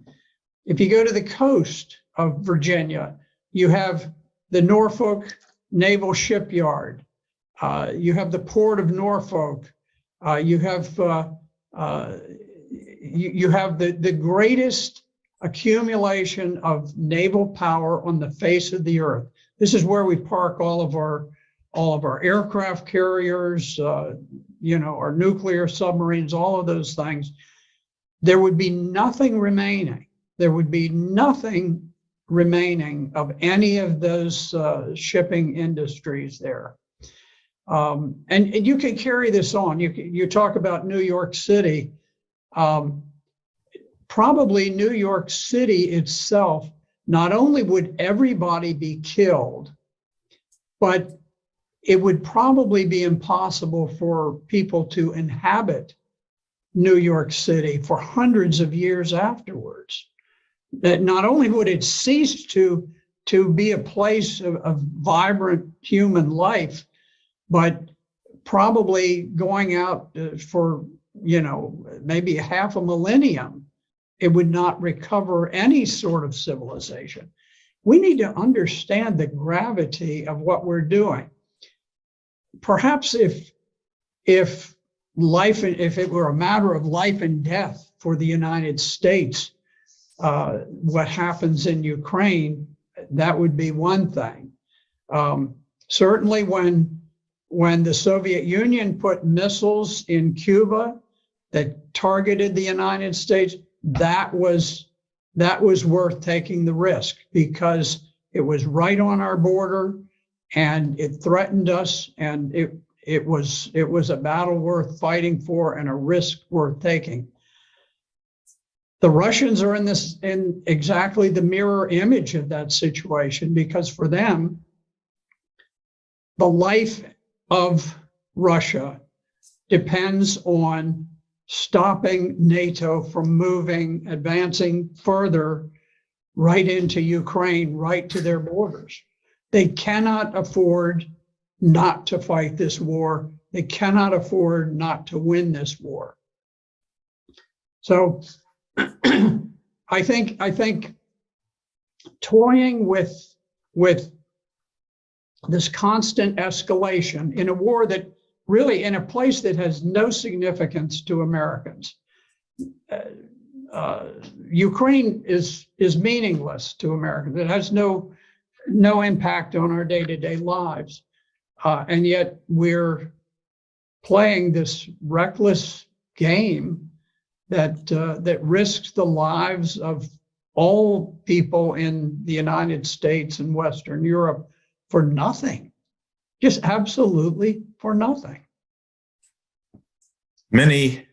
If you go to the coast of Virginia, you have the Norfolk Naval Shipyard. You have the Port of Norfolk. You have the greatest accumulation of naval power on the face of the earth. This is where we park all of our aircraft carriers, our nuclear submarines, all of those things. There would be nothing remaining. There would be nothing remaining of any of those shipping industries there. And you can carry this on. You talk about New York City. Probably New York City itself, not only would everybody be killed, but it would probably be impossible for people to inhabit New York City for hundreds of years afterwards. That not only would it cease to be a place of vibrant human life, but probably going out for, maybe half a millennium, it would not recover any sort of civilization. We need to understand the gravity of what we're doing. Perhaps if it were a matter of life and death for the United States, what happens in Ukraine, that would be one thing. Certainly when the Soviet Union put missiles in Cuba that targeted the United States, that was worth taking the risk because it was right on our border and it threatened us, and it was a battle worth fighting for and a risk worth taking. The Russians are in exactly the mirror image of that situation, because for them, the life of Russia depends on stopping NATO from advancing further right into Ukraine, right to their borders. They cannot afford not to fight this war. They cannot afford not to win this war. So I think toying with this constant escalation in a war that really, in a place that has no significance to Americans, Ukraine is meaningless to Americans. It has no impact on our day-to-day lives, and yet we're playing this reckless game that risks the lives of all people in the United States and Western Europe for nothing. just absolutely for nothing. Many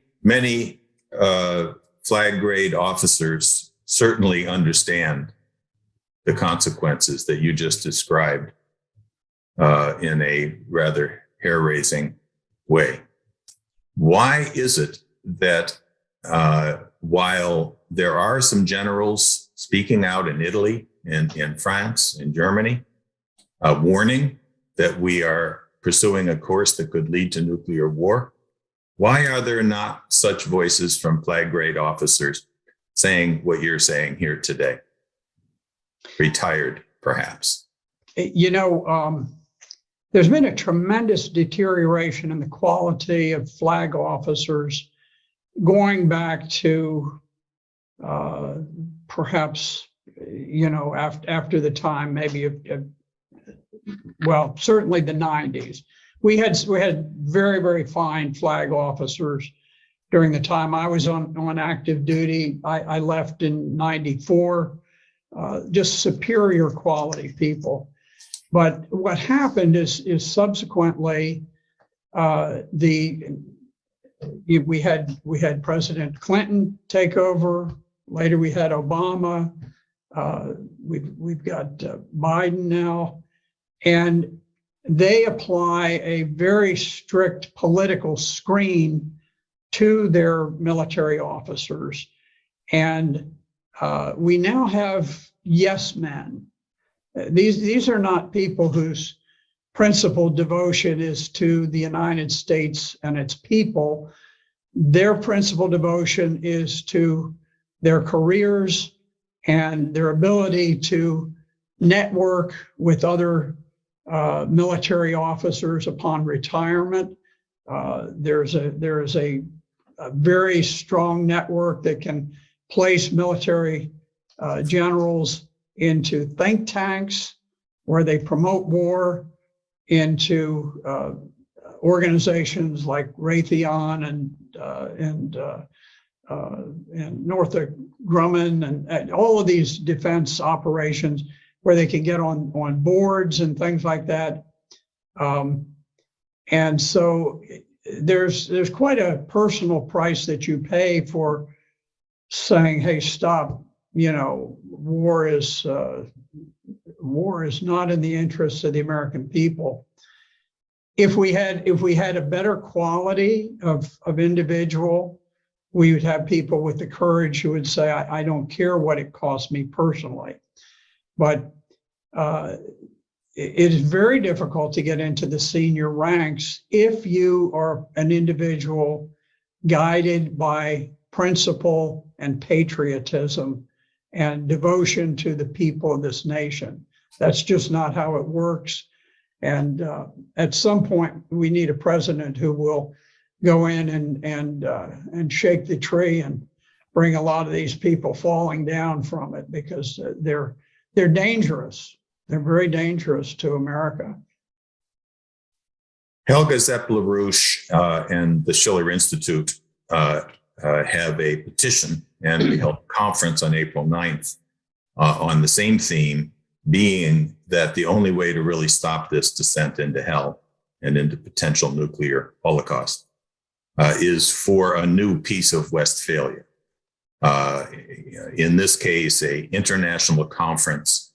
flag grade officers certainly understand the consequences that you just described in a rather hair-raising way. Why is it that while there are some generals speaking out in Italy, in France, in Germany, warning that we are pursuing a course that could lead to nuclear war, why are there not such voices from flag grade officers saying what you're saying here today? Retired, perhaps. You know, there's been a tremendous deterioration in the quality of flag officers going back to perhaps, you know, after the time, maybe, well, certainly the 90s. We had very, very fine flag officers during the time I was on active duty. I left in 94, just superior quality people. But what happened is subsequently we had President Clinton take over. Later we had Obama. We've got Biden now, and they apply a very strict political screen to their military officers, and we now have yes men. These are not people whose principal devotion is to the United States and its people. Their principal devotion is to their careers and their ability to network with other military officers upon retirement. There is a very strong network that can place military generals into think tanks where they promote war, into organizations like Raytheon and Northrop Grumman and all of these defense operations where they can get on boards and things like that. And so there's quite a personal price that you pay for saying, hey, stop, you know, war is not in the interests of the American people. If we had a better quality of individual, we would have people with the courage who would say, I don't care what it costs me personally. But it is very difficult to get into the senior ranks if you are an individual guided by principle and patriotism and devotion to the people of this nation. That's just not how it works. And at some point, we need a president who will go in and shake the tree and bring a lot of these people falling down from it, because they're dangerous. They're very dangerous to America. Helga Zepp-LaRouche and the Schiller Institute have a petition, and we held a conference on April 9th on the same theme, being that the only way to really stop this descent into hell and into potential nuclear holocaust is for a new Peace of Westphalia. In this case, an international conference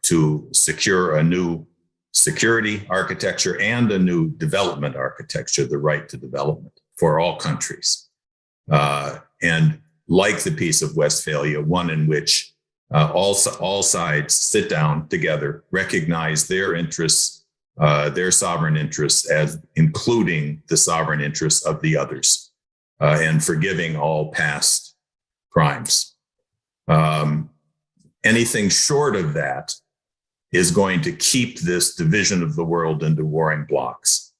to secure a new security architecture and a new development architecture, the right to development for all countries. And like the Peace of Westphalia, one in which all sides sit down together, recognize their interests, their sovereign interests, as including the sovereign interests of the others, and forgiving all past crimes. Anything short of that is going to keep this division of the world into warring blocs.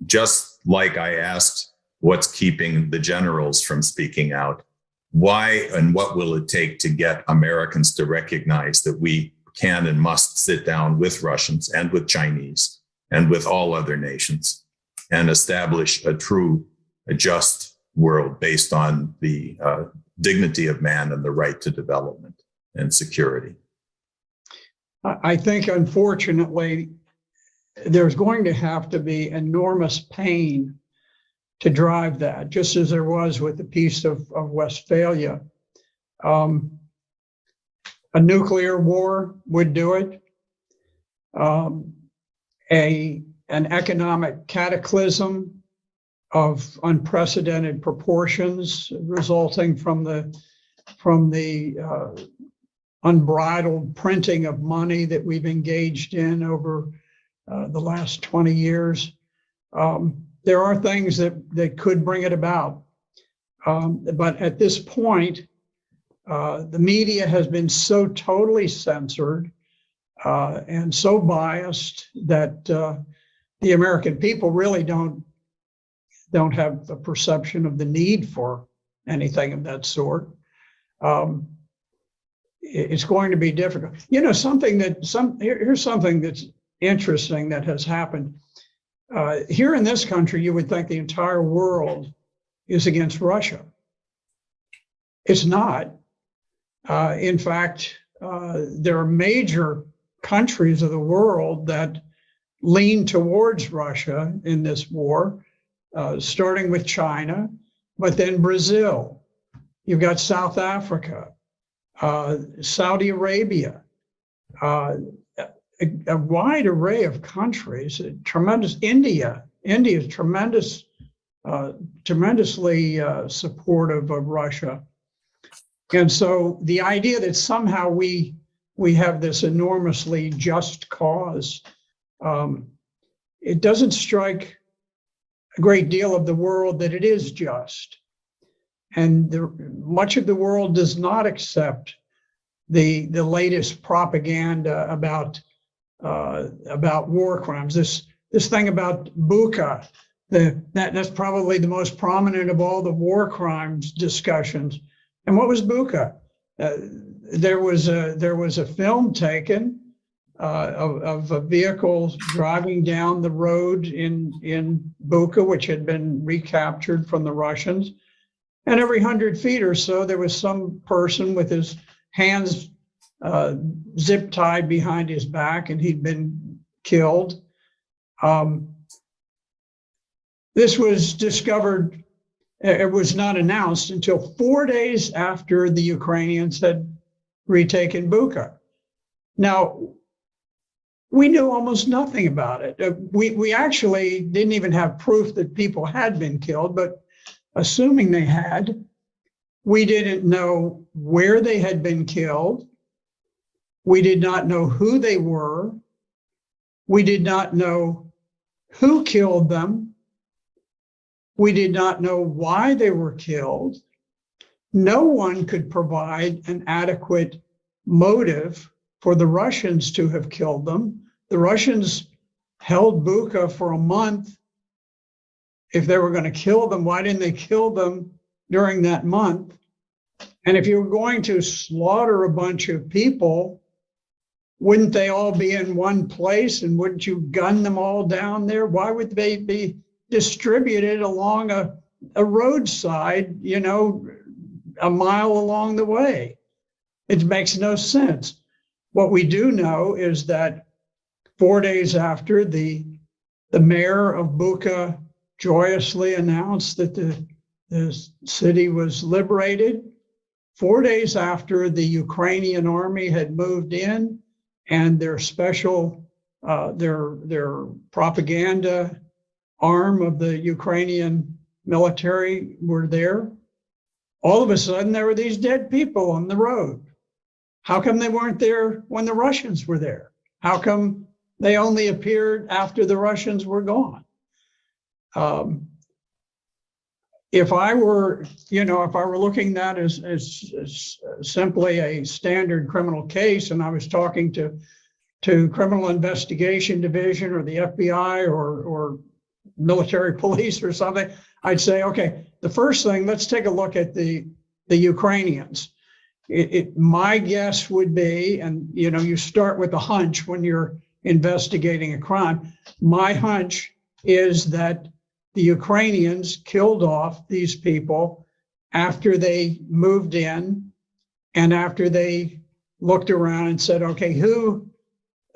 Just like I asked, what's keeping the generals from speaking out? Why and what will it take to get Americans to recognize that we can and must sit down with Russians and with Chinese and with all other nations and establish a true, a just world based on the dignity of man and the right to development and security? I think, unfortunately, there's going to have to be enormous pain to drive that, just as there was with the Peace of Westphalia. A nuclear war would do it. An economic cataclysm of unprecedented proportions resulting from the unbridled printing of money that we've engaged in over the last 20 years. There are things that could bring it about. But at this point, the media has been so totally censored and so biased that the American people really don't have a perception of the need for anything of that sort. It's going to be difficult. You know, here's something that's interesting that has happened. Here in this country, you would think the entire world is against Russia. It's not. In fact, there are major countries of the world that lean towards Russia in this war, starting with China, but then Brazil. You've got South Africa, Saudi Arabia, a wide array of countries, tremendous India is tremendously supportive of Russia. And so the idea that somehow we have this enormously just cause, it doesn't strike a great deal of the world that it is just. And much of the world does not accept the latest propaganda about war crimes. This thing about Bucha, that's probably the most prominent of all the war crimes discussions. And what was Bucha? There was a film taken of a vehicle driving down the road in Bucha, which had been recaptured from the Russians. And every 100 feet or so, there was some person with his hands zip tied behind his back, and he'd been killed. This was discovered. It was not announced until 4 days after the Ukrainians had retaken Bucha. Now, we knew almost nothing about it. We actually didn't even have proof that people had been killed, but assuming they had, we didn't know where they had been killed. We did not know who they were. We did not know who killed them. We did not know why they were killed. No one could provide an adequate motive for the Russians to have killed them. The Russians held Bucha for a month. If they were going to kill them, why didn't they kill them during that month? And if you were going to slaughter a bunch of people, wouldn't they all be in one place, and wouldn't you gun them all down there? Why would they be distributed along a roadside, a mile along the way? It makes no sense. What we do know is that 4 days after, the mayor of Bucha joyously announced that the city was liberated. 4 days after, the Ukrainian army had moved in, and their special, their propaganda arm of the Ukrainian military were there. All of a sudden, there were these dead people on the road. How come they weren't there when the Russians were there? How come they only appeared after the Russians were gone? If I were looking at that as simply a standard criminal case, and I was talking to Criminal Investigation Division or the FBI or military police or something, I'd say, okay, the first thing, let's take a look at the Ukrainians. My guess would be, and you start with a hunch when you're investigating a crime. My hunch is that the Ukrainians killed off these people after they moved in and after they looked around and said, okay, who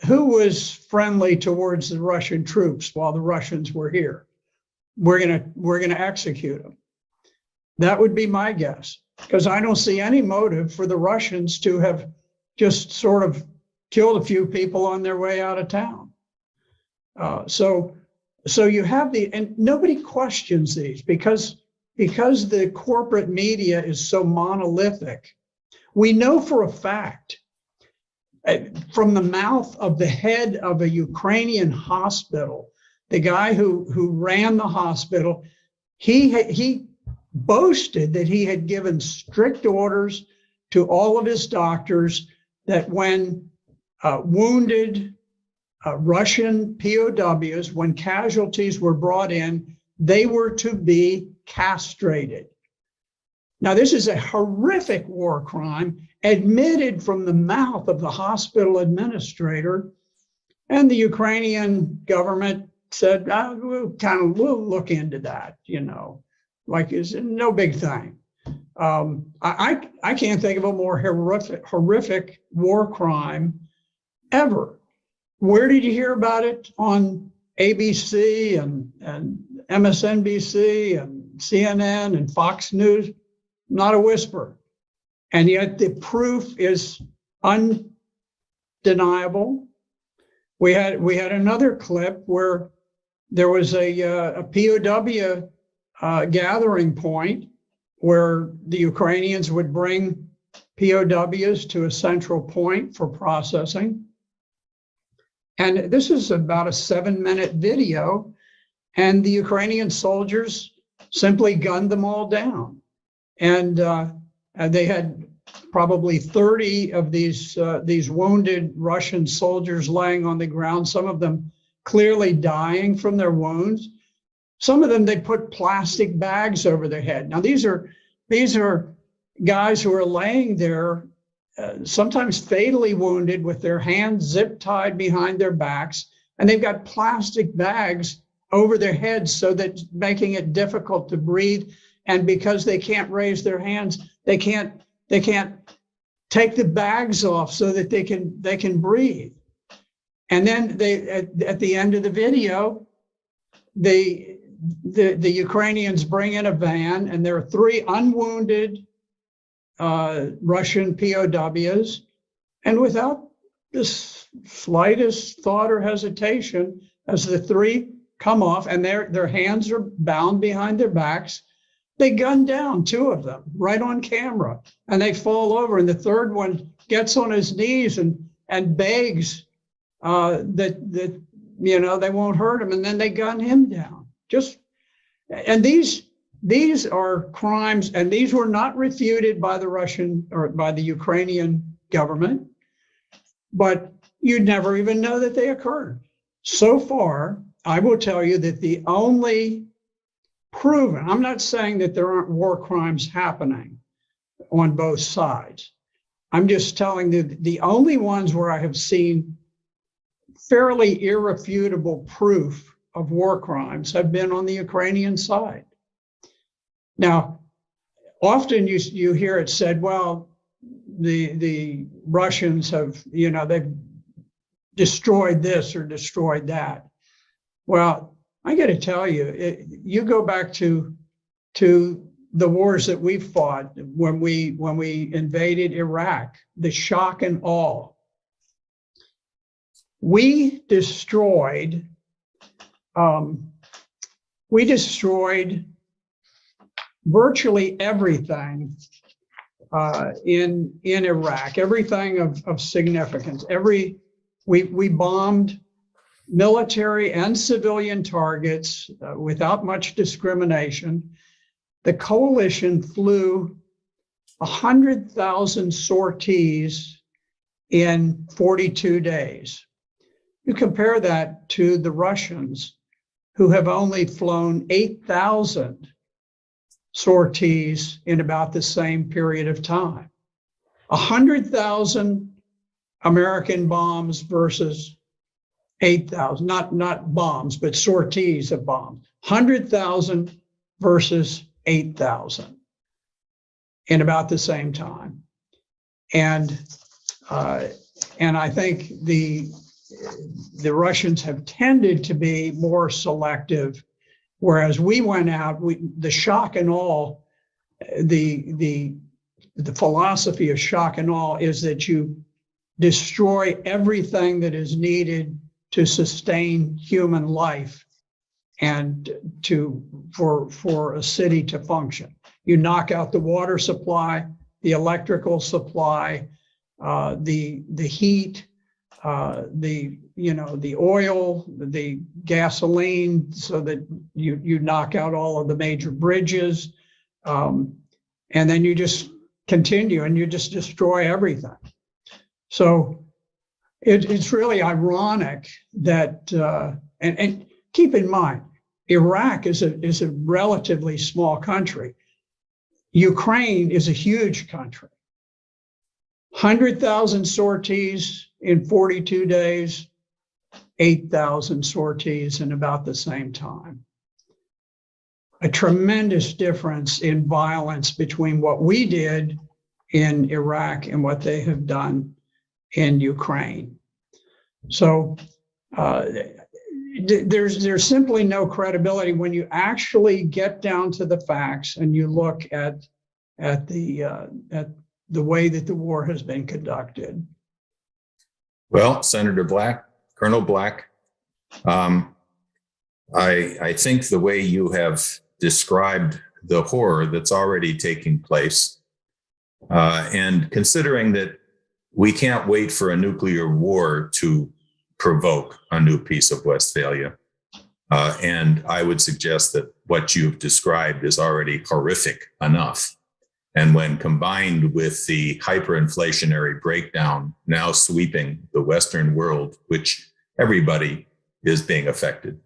who was friendly towards the Russian troops while the Russians were here? We're gonna execute them. That would be my guess, because I don't see any motive for the Russians to have just sort of killed a few people on their way out of town. So you have and nobody questions these because the corporate media is so monolithic. We know for a fact from the mouth of the head of a Ukrainian hospital, the guy who ran the hospital, he boasted that he had given strict orders to all of his doctors that when wounded Russian POWs, when casualties were brought in, they were to be castrated. Now, this is a horrific war crime admitted from the mouth of the hospital administrator, and the Ukrainian government said, we'll look into that, like it's no big thing. I can't think of a more horrific war crime ever. Where did you hear about it? On ABC and MSNBC and CNN and Fox News? Not a whisper. And yet the proof is undeniable. We had another clip where there was a POW gathering point where the Ukrainians would bring POWs to a central point for processing. And this is about a 7-minute video, and the Ukrainian soldiers simply gunned them all down. And they had probably 30 of these wounded Russian soldiers laying on the ground, some of them clearly dying from their wounds. Some of them, they put plastic bags over their head. Now, these are guys who are laying there, sometimes fatally wounded, with their hands zip tied behind their backs, and they've got plastic bags over their heads so that making it difficult to breathe. And because they can't raise their hands, they can't take the bags off so that they can breathe. And then at the end of the video, the Ukrainians bring in a van, and there are 3 unwounded Russian POWs, and without the slightest thought or hesitation, as the 3 come off and their hands are bound behind their backs, they gun down 2 of them right on camera, and they fall over, and the 3rd one gets on his knees and begs that they won't hurt him, and then they gun him down. And these are crimes, and these were not refuted by the Russian or by the Ukrainian government, but you'd never even know that they occurred. So far, I will tell you that the only proven, I'm not saying that there aren't war crimes happening on both sides. I'm just telling you the only ones where I have seen fairly irrefutable proof of war crimes have been on the Ukrainian side. Now, often you hear it said, well, the Russians have, they've destroyed this or destroyed that. Well, I got to tell you, you go back to the wars that we fought when we invaded Iraq, the shock and awe. We destroyed virtually everything in Iraq, everything of significance. We bombed military and civilian targets without much discrimination. The coalition flew 100,000 sorties in 42 days. You compare that to the Russians, who have only flown 8,000 sorties in about the same period of time. 100,000 American bombs versus 8,000, not bombs, but sorties of bombs. 100,000 versus 8,000 in about the same time. And I think the Russians have tended to be more selective, whereas we went out, the shock and awe, the philosophy of shock and awe is that you destroy everything that is needed to sustain human life and for a city to function. You knock out the water supply, the electrical supply, the heat, the oil, the gasoline, so that you knock out all of the major bridges, and then you just continue and you just destroy everything. So it's really ironic that, and keep in mind, Iraq is a relatively small country. Ukraine is a huge country. 100,000 sorties in 42 days, 8,000 sorties in about the same time. A tremendous difference in violence between what we did in Iraq and what they have done in Ukraine. So there's simply no credibility when you actually get down to the facts and you look at the way that the war has been conducted. Well, Senator Black, Colonel Black, I think the way you have described the horror that's already taking place, and considering that we can't wait for a nuclear war to provoke a new peace of Westphalia, and I would suggest that what you've described is already horrific enough. And when combined with the hyperinflationary breakdown now sweeping the Western world, which everybody is being affected,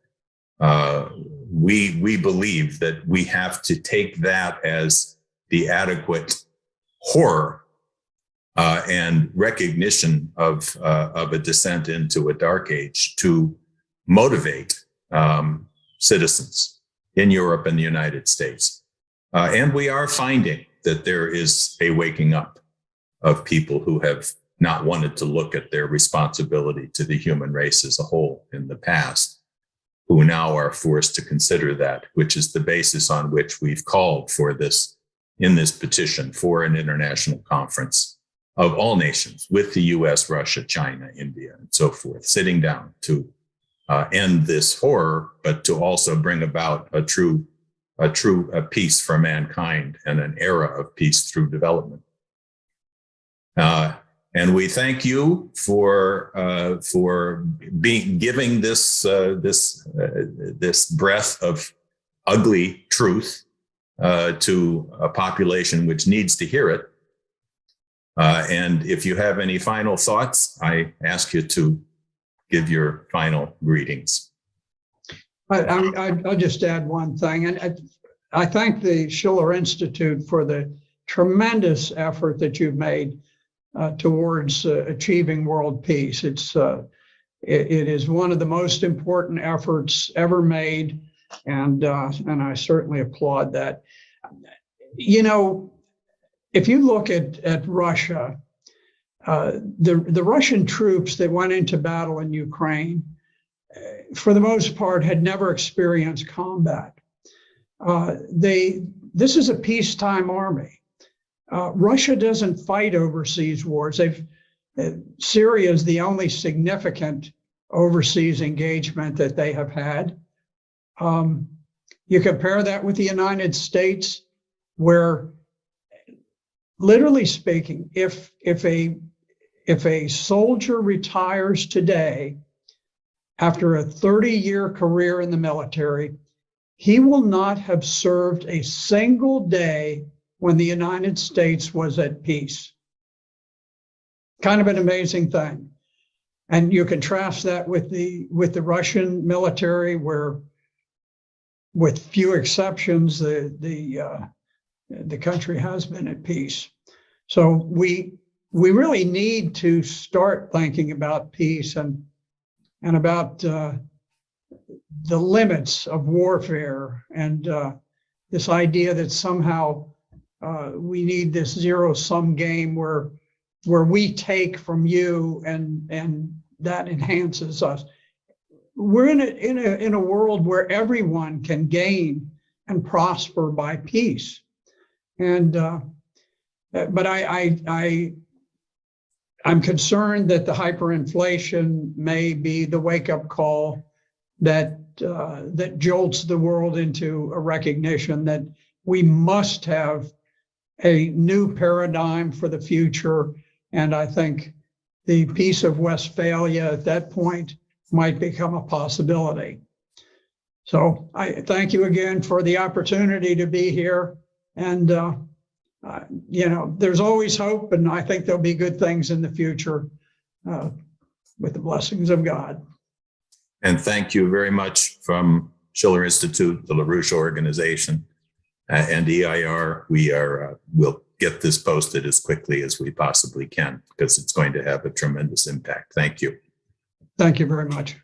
we believe that we have to take that as the adequate horror and recognition of a descent into a dark age to motivate citizens in Europe and the United States. And we are finding that there is a waking up of people who have not wanted to look at their responsibility to the human race as a whole in the past, who now are forced to consider that, which is the basis on which we've called for this, in this petition, for an international conference of all nations with the US, Russia, China, India, and so forth, sitting down to end this horror, but to also bring about a true peace for mankind and an era of peace through development. And we thank you for giving this breath of ugly truth to a population which needs to hear it. And if you have any final thoughts, I ask you to give your final greetings. I'll just add one thing, and I thank the Schiller Institute for the tremendous effort that you've made towards achieving world peace. It is one of the most important efforts ever made, and I certainly applaud that. You know, if you look at Russia, the Russian troops that went into battle in Ukraine, for the most part, had never experienced combat. This is a peacetime army. Russia doesn't fight overseas wars. Syria is the only significant overseas engagement that they have had. You compare that with the United States, where, literally speaking, if a soldier retires today after a 30-year career in the military, he will not have served a single day when the United States was at peace. Kind of an amazing thing. And you contrast that with the Russian military, where, with few exceptions, the country has been at peace. So we really need to start thinking about peace and about the limits of warfare, and this idea that somehow we need this zero-sum game where we take from you and that enhances us. We're in a world where everyone can gain and prosper by peace. And but I'm concerned that the hyperinflation may be the wake-up call that jolts the world into a recognition that we must have a new paradigm for the future. And I think the Peace of Westphalia at that point might become a possibility. So I thank you again for the opportunity to be here. And, there's always hope, and I think there'll be good things in the future with the blessings of God. And thank you very much from Schiller Institute, the Larrouche organization, and EIR. We'll get this posted as quickly as we possibly can because it's going to have a tremendous impact. Thank you. Thank you very much.